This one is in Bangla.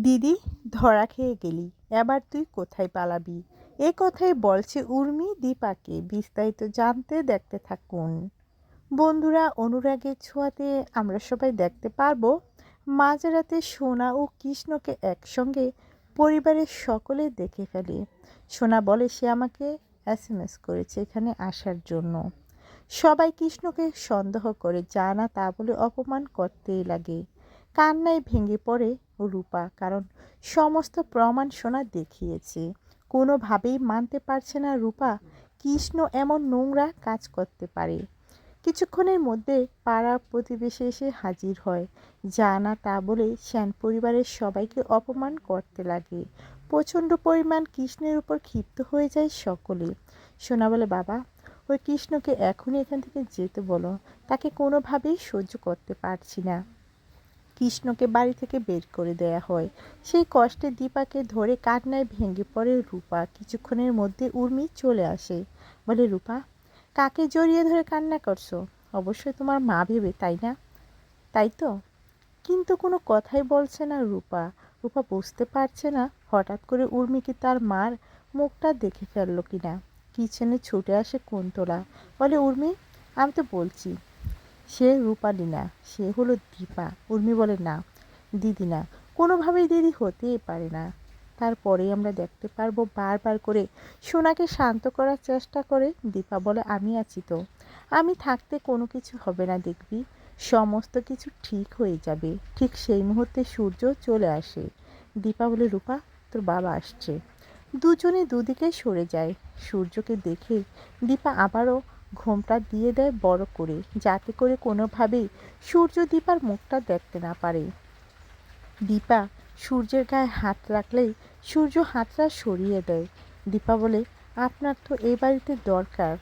দিদি, ধরা খেয়ে গেলি, এবার তুই কোথায় পালাবি? এ কথাই বলছে উর্মি দীপাকে। বিস্তারিত জানতে দেখতে থাকুন বন্ধুরা। অনুরাগের ছোঁয়াতে আমরা সবাই দেখতে পারবো মাঝরাতে সোনা ও কৃষ্ণকে একসঙ্গে পরিবারের সকলে দেখে ফেলে। সোনা বলে সে আমাকে এসএমএস করেছে এখানে আসার জন্য। সবাই কৃষ্ণকে সন্দেহ করে, যা না তা বলে অপমান করতেই লাগে। কান্নায় ভেঙে পড়ে রূপা, কারণ সমস্ত প্রমাণ সোনা দেখিয়েছে। কোনোভাবেই মানতে পারছে না রূপা কৃষ্ণ এমন নোংরা কাজ করতে পারে। কিছুক্ষণের মধ্যে পাড়া প্রতিবেশী এসে হাজির হয়, যা না তা বলে শ্যান পরিবারের সবাইকে অপমান করতে লাগে। প্রচণ্ড পরিমাণ কৃষ্ণের উপর ক্ষিপ্ত হয়ে যায় সকলে। সোনা বলে, বাবা, ওই কৃষ্ণকে এখনই এখান থেকে যেতে বলো, তাকে কোনোভাবেই সহ্য করতে পারছি না। কৃষ্ণকে বাড়ি থেকে বের করে দেয়া হয়। সেই কষ্টে দীপাকে ধরে কান্নায় ভেঙে পড়ে রূপা। কিছুক্ষণের মধ্যে উর্মি চলে আসে, বলে, রূপা, কাকে জড়িয়ে ধরে কান্না করছো? অবশ্যই তোমার মা ভেবে, তাই না? তাই তো, কিন্তু কোনো কথাই বলছে না রূপা। রূপা বুঝতে পারছে না হঠাৎ করে উর্মি কি তার মার মুখটা দেখে ফেললো কিনা। কিচেনে ছুটে আসে কুন্তলা, বলে, উর্মি, আমি তো বলছি সে রূপালী না, সে হলো দীপা। উর্মি বলে, না দিদি না, কোনোভাবেই দিদি হতেই পারে না। তারপরেই আমরা দেখতে পারবো বারবার করে সোনাকে শান্ত করার চেষ্টা করে। দীপা বলে, আমি আছি তো, আমি থাকতে কোনো কিছু হবে না, দেখবি সমস্ত কিছু ঠিক হয়ে যাবে। ঠিক সেই মুহূর্তে সূর্য চলে আসে। দীপা বলে, রূপা, তোর বাবা আসছে। দুজনে দুদিকে সরে যায়। সূর্যকে দেখে দীপা আবারও ঘোমটা দিয়ে দেয় বড় করে, যাতে করে কোনোভাবেই সূর্য দীপার মুখটা দেখতে না পারে। দীপা সূর্যের গায়ে হাত রাখলেই সূর্য হাতটা সরিয়ে দেয়। দীপা বলে, আপনার তো এই বাড়িতে দরকার,